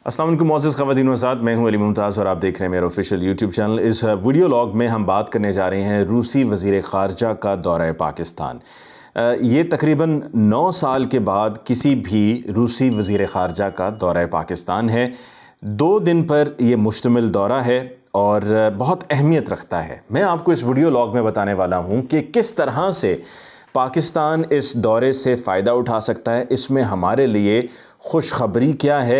السلام علیکم معزز خواتین و حضرات، میں ہوں علی ممتاز اور آپ دیکھ رہے ہیں میرا آفیشیل یوٹیوب چینل۔ اس ویڈیو لاگ میں ہم بات کرنے جا رہے ہیں روسی وزیر خارجہ کا دورہ پاکستان۔ یہ تقریباً 9 سال کے بعد کسی بھی روسی وزیر خارجہ کا دورہ پاکستان ہے۔ 2 دن پر یہ مشتمل دورہ ہے اور بہت اہمیت رکھتا ہے۔ میں آپ کو اس ویڈیو لاگ میں بتانے والا ہوں کہ کس طرح سے پاکستان اس دورے سے فائدہ اٹھا سکتا ہے، اس میں ہمارے لیے خوشخبری کیا ہے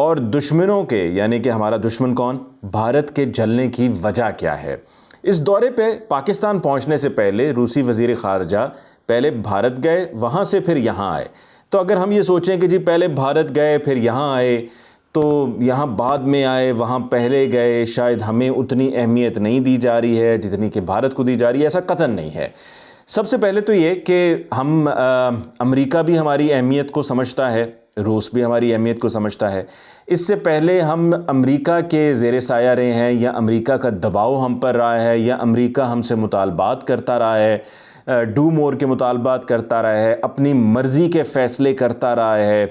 اور دشمنوں کے یعنی کہ ہمارا دشمن کون، بھارت کے جلنے کی وجہ کیا ہے۔ اس دورے پہ پاکستان پہنچنے سے پہلے روسی وزیر خارجہ پہلے بھارت گئے، وہاں سے پھر یہاں آئے۔ تو اگر ہم یہ سوچیں کہ جی پہلے بھارت گئے پھر یہاں آئے تو یہاں بعد میں آئے وہاں پہلے گئے، شاید ہمیں اتنی اہمیت نہیں دی جا رہی ہے جتنی کہ بھارت کو دی جا رہی ہے، ایسا قطعاً نہیں ہے۔ سب سے پہلے تو یہ کہ ہم امریکہ بھی ہماری اہمیت کو سمجھتا ہے، روس بھی ہماری اہمیت کو سمجھتا ہے۔ اس سے پہلے ہم امریکہ کے زیر سایہ رہے ہیں یا امریکہ کا دباؤ ہم پر رہا ہے یا امریکہ ہم سے مطالبات کرتا رہا ہے، ڈو مور کے مطالبات کرتا رہا ہے، اپنی مرضی کے فیصلے کرتا رہا ہے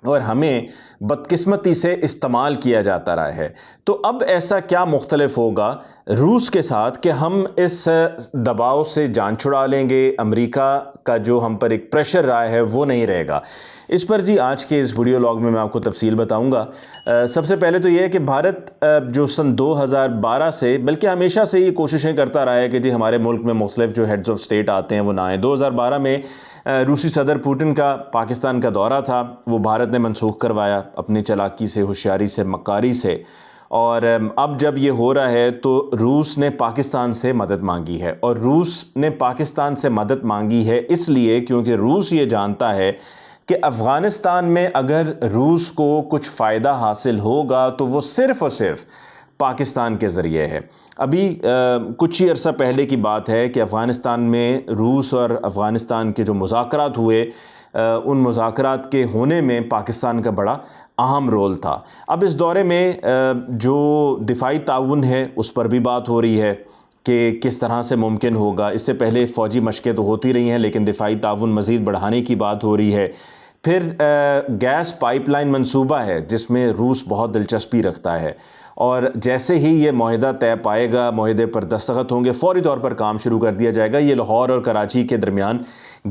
اور ہمیں بدقسمتی سے استعمال کیا جاتا رہا ہے۔ تو اب ایسا کیا مختلف ہوگا روس کے ساتھ کہ ہم اس دباؤ سے جان چھڑا لیں گے، امریکہ کا جو ہم پر ایک پریشر رہا ہے وہ نہیں رہے گا۔ اس پر آج کے اس ویڈیو لاگ میں آپ کو تفصیل بتاؤں گا۔ سب سے پہلے تو یہ ہے کہ بھارت جو سن 2012 سے بلکہ ہمیشہ سے یہ کوششیں کرتا رہا ہے کہ ہمارے ملک میں مختلف جو ہیڈز آف سٹیٹ آتے ہیں وہ نہ آئیں۔ 2012 میں روسی صدر پوٹن کا پاکستان کا دورہ تھا، وہ بھارت نے منسوخ کروایا اپنی چالاکی سے، ہوشیاری سے، مکاری سے۔ اور اب جب یہ ہو رہا ہے تو روس نے پاکستان سے مدد مانگی ہے، اور روس نے پاکستان سے مدد مانگی ہے اس لیے کیونکہ روس یہ جانتا ہے کہ افغانستان میں اگر روس کو کچھ فائدہ حاصل ہوگا تو وہ صرف اور صرف پاکستان کے ذریعے ہے۔ ابھی کچھ ہی عرصہ پہلے کی بات ہے کہ افغانستان میں روس اور افغانستان کے جو مذاکرات ہوئے، ان مذاکرات کے ہونے میں پاکستان کا بڑا اہم رول تھا۔ اب اس دورے میں جو دفاعی تعاون ہے اس پر بھی بات ہو رہی ہے کہ کس طرح سے ممکن ہوگا۔ اس سے پہلے فوجی مشقیں تو ہوتی رہی ہیں لیکن دفاعی تعاون مزید بڑھانے کی بات ہو رہی ہے۔ پھر گیس پائپ لائن منصوبہ ہے جس میں روس بہت دلچسپی رکھتا ہے، اور جیسے ہی یہ معاہدہ طے پائے گا، معاہدے پر دستخط ہوں گے، فوری طور پر کام شروع کر دیا جائے گا۔ یہ لاہور اور کراچی کے درمیان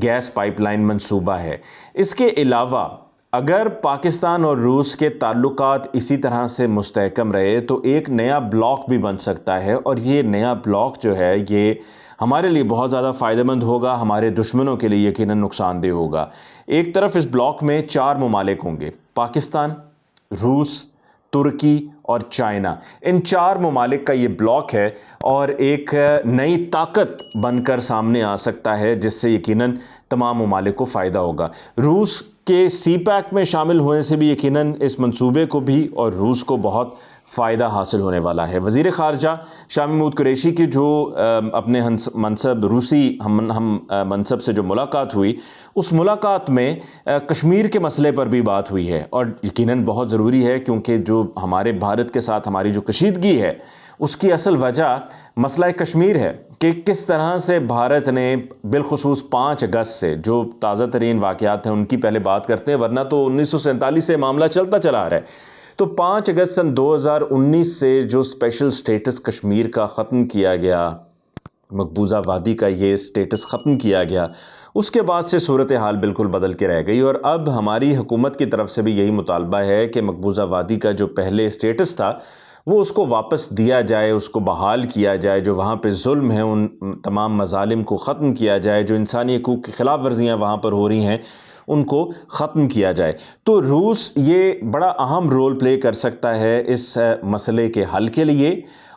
گیس پائپ لائن منصوبہ ہے۔ اس کے علاوہ اگر پاکستان اور روس کے تعلقات اسی طرح سے مستحکم رہے تو ایک نیا بلاک بھی بن سکتا ہے، اور یہ نیا بلاک جو ہے یہ ہمارے لیے بہت زیادہ فائدہ مند ہوگا، ہمارے دشمنوں کے لیے یقیناً نقصان دہ ہوگا۔ ایک طرف اس بلاک میں 4 ممالک ہوں گے، پاکستان، روس، ترکی اور چائنا۔ ان 4 ممالک کا یہ بلاک ہے اور ایک نئی طاقت بن کر سامنے آ سکتا ہے جس سے یقیناً تمام ممالک کو فائدہ ہوگا۔ روس کے سی پیک میں شامل ہونے سے بھی یقیناً اس منصوبے کو بھی اور روس کو بہت فائدہ حاصل ہونے والا ہے۔ وزیر خارجہ شاہ محمود قریشی کی جو اپنے منصب روسی ہم منصب سے جو ملاقات ہوئی، اس ملاقات میں کشمیر کے مسئلے پر بھی بات ہوئی ہے، اور یقیناً بہت ضروری ہے کیونکہ جو ہمارے بھارت کے ساتھ ہماری جو کشیدگی ہے اس کی اصل وجہ مسئلہ کشمیر ہے کہ کس طرح سے بھارت نے بالخصوص 5 اگست سے جو تازہ ترین واقعات ہیں ان کی پہلے بات کرتے ہیں، ورنہ تو 1947 سے معاملہ چلتا چلا آ رہا ہے۔ تو 5 اگست سن 2019 سے جو اسپیشل سٹیٹس کشمیر کا ختم کیا گیا، مقبوضہ وادی کا یہ سٹیٹس ختم کیا گیا، اس کے بعد سے صورتحال بالکل بدل کے رہ گئی، اور اب ہماری حکومت کی طرف سے بھی یہی مطالبہ ہے کہ مقبوضہ وادی کا جو پہلے سٹیٹس تھا وہ اس کو واپس دیا جائے، اس کو بحال کیا جائے، جو وہاں پہ ظلم ہے ان تمام مظالم کو ختم کیا جائے، جو انسانی حقوق کی خلاف ورزیاں وہاں پر ہو رہی ہیں ان کو ختم کیا جائے۔ تو روس یہ بڑا اہم رول پلے کر سکتا ہے اس مسئلے کے حل کے لیے،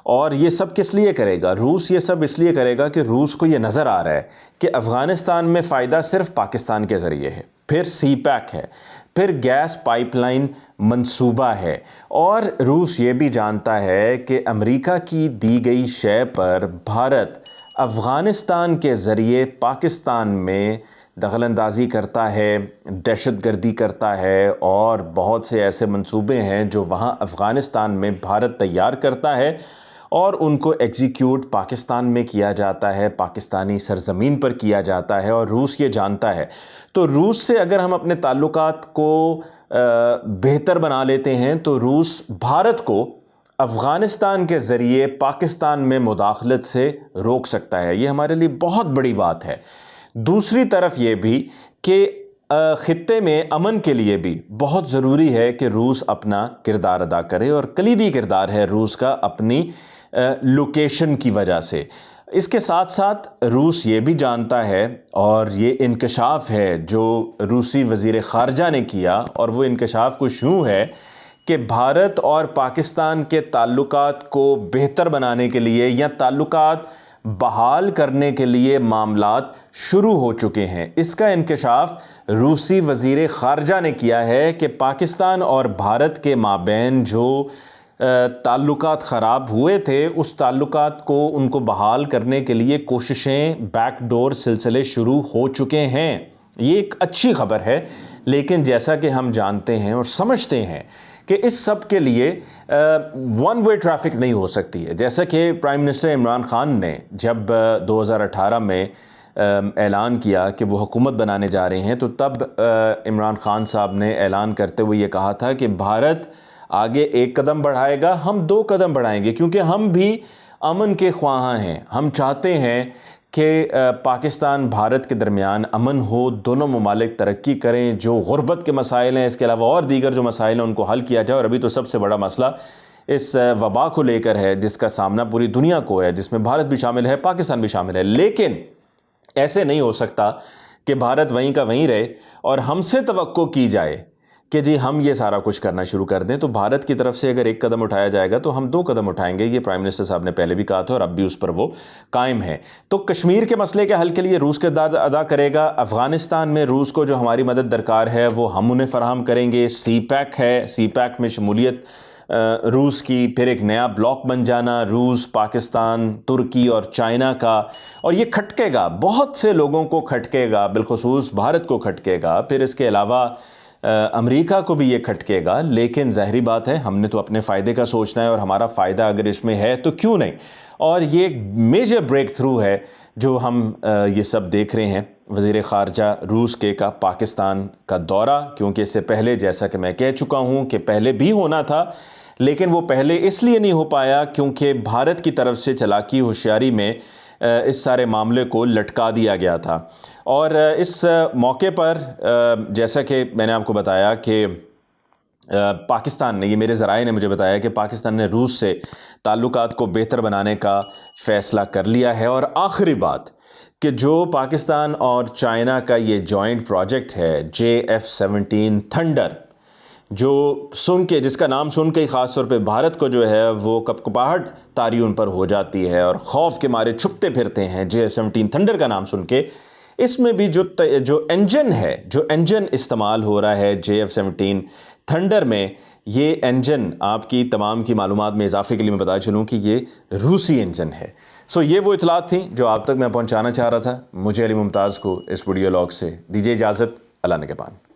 اور یہ سب کس لیے کرے گا؟ روس یہ سب اس لیے کرے گا کہ روس کو یہ نظر آ رہا ہے کہ افغانستان میں فائدہ صرف پاکستان کے ذریعے ہے، پھر سی پیک ہے، پھر گیس پائپ لائن منصوبہ ہے، اور روس یہ بھی جانتا ہے کہ امریکہ کی دی گئی شے پر بھارت افغانستان کے ذریعے پاکستان میں دخل اندازی کرتا ہے، دہشت گردی کرتا ہے، اور بہت سے ایسے منصوبے ہیں جو وہاں افغانستان میں بھارت تیار کرتا ہے اور ان کو ایگزیکیوٹ پاکستان میں کیا جاتا ہے، پاکستانی سرزمین پر کیا جاتا ہے، اور روس یہ جانتا ہے۔ تو روس سے اگر ہم اپنے تعلقات کو بہتر بنا لیتے ہیں تو روس بھارت کو افغانستان کے ذریعے پاکستان میں مداخلت سے روک سکتا ہے. یہ ہمارے لیے بہت بڑی بات ہے. دوسری طرف یہ بھی کہ خطے میں امن کے لیے بھی بہت ضروری ہے کہ روس اپنا کردار ادا کرے، اور کلیدی کردار ہے روس کا اپنی لوکیشن کی وجہ سے. اس کے ساتھ ساتھ روس یہ بھی جانتا ہے، اور یہ انکشاف ہے جو روسی وزیر خارجہ نے کیا، اور وہ انکشاف کچھ یوں ہے کہ بھارت اور پاکستان کے تعلقات کو بہتر بنانے کے لیے یا تعلقات بحال کرنے کے لیے معاملات شروع ہو چکے ہیں. اس کا انکشاف روسی وزیر خارجہ نے کیا ہے کہ پاکستان اور بھارت کے مابین جو تعلقات خراب ہوئے تھے، اس تعلقات کو ان کو بحال کرنے کے لیے کوششیں بیک ڈور سلسلے شروع ہو چکے ہیں. یہ ایک اچھی خبر ہے، لیکن جیسا کہ ہم جانتے ہیں اور سمجھتے ہیں کہ اس سب کے لیے ون وے ٹریفک نہیں ہو سکتی ہے. جیسا کہ پرائم منسٹر عمران خان نے جب 2018 میں اعلان کیا کہ وہ حکومت بنانے جا رہے ہیں، تو تب عمران خان صاحب نے اعلان کرتے ہوئے یہ کہا تھا کہ بھارت آگے 1 قدم بڑھائے گا، ہم 2 قدم بڑھائیں گے، کیونکہ ہم بھی امن کے خواہاں ہیں. ہم چاہتے ہیں کہ پاکستان بھارت کے درمیان امن ہو، دونوں ممالک ترقی کریں، جو غربت کے مسائل ہیں، اس کے علاوہ اور دیگر جو مسائل ہیں ان کو حل کیا جائے. اور ابھی تو سب سے بڑا مسئلہ اس وبا کو لے کر ہے، جس کا سامنا پوری دنیا کو ہے، جس میں بھارت بھی شامل ہے، پاکستان بھی شامل ہے. لیکن ایسے نہیں ہو سکتا کہ بھارت وہیں کا وہیں رہے اور ہم سے توقع کی جائے کہ جی ہم یہ سارا کچھ کرنا شروع کر دیں. تو بھارت کی طرف سے اگر 1 قدم اٹھایا جائے گا تو ہم 2 قدم اٹھائیں گے. یہ پرائم منسٹر صاحب نے پہلے بھی کہا تھا اور اب بھی اس پر وہ قائم ہے. تو کشمیر کے مسئلے کے حل کے لیے روس کردار ادا کرے گا. افغانستان میں روس کو جو ہماری مدد درکار ہے وہ ہم انہیں فراہم کریں گے. سی پیک ہے، سی پیک میں شمولیت روس کی، پھر ایک نیا بلاک بن جانا روس، پاکستان، ترکی اور چائنا کا، اور یہ کھٹکے گا، بہت سے لوگوں کو کھٹکے گا، بالخصوص بھارت کو کھٹکے گا. پھر اس کے علاوہ امریکہ کو بھی یہ کھٹکے گا. لیکن ظاہری بات ہے ہم نے تو اپنے فائدے کا سوچنا ہے، اور ہمارا فائدہ اگر اس میں ہے تو کیوں نہیں. اور یہ ایک میجر بریک تھرو ہے جو ہم یہ سب دیکھ رہے ہیں. وزیر خارجہ روس کے کا پاکستان کا دورہ، کیونکہ اس سے پہلے جیسا کہ میں کہہ چکا ہوں کہ پہلے بھی ہونا تھا، لیکن وہ پہلے اس لیے نہیں ہو پایا کیونکہ بھارت کی طرف سے چالاکی ہوشیاری میں اس سارے معاملے کو لٹکا دیا گیا تھا. اور اس موقع پر جیسا کہ میں نے آپ کو بتایا کہ پاکستان نے، یہ میرے ذرائع نے مجھے بتایا کہ پاکستان نے روس سے تعلقات کو بہتر بنانے کا فیصلہ کر لیا ہے. اور آخری بات کہ جو پاکستان اور چائنا کا یہ جوائنٹ پروجیکٹ ہے JF-17 تھنڈر، جو سن کے، جس کا نام سن کے ہی خاص طور پہ بھارت کو جو ہے وہ کپکپاہٹ طاری ان پر ہو جاتی ہے اور خوف کے مارے چھپتے پھرتے ہیں JF-17 تھنڈر کا نام سن کے. اس میں بھی جو انجن ہے، جو انجن استعمال ہو رہا ہے JF-17 تھنڈر میں، یہ انجن آپ کی تمام کی معلومات میں اضافے کے لیے میں بتا چلوں کہ یہ روسی انجن ہے. یہ وہ اطلاعات تھیں جو آپ تک میں پہنچانا چاہ رہا تھا. مجھے علی ممتاز کو اس ویڈیو لاگ سے دیجیے اجازت. اللہ نگہبان.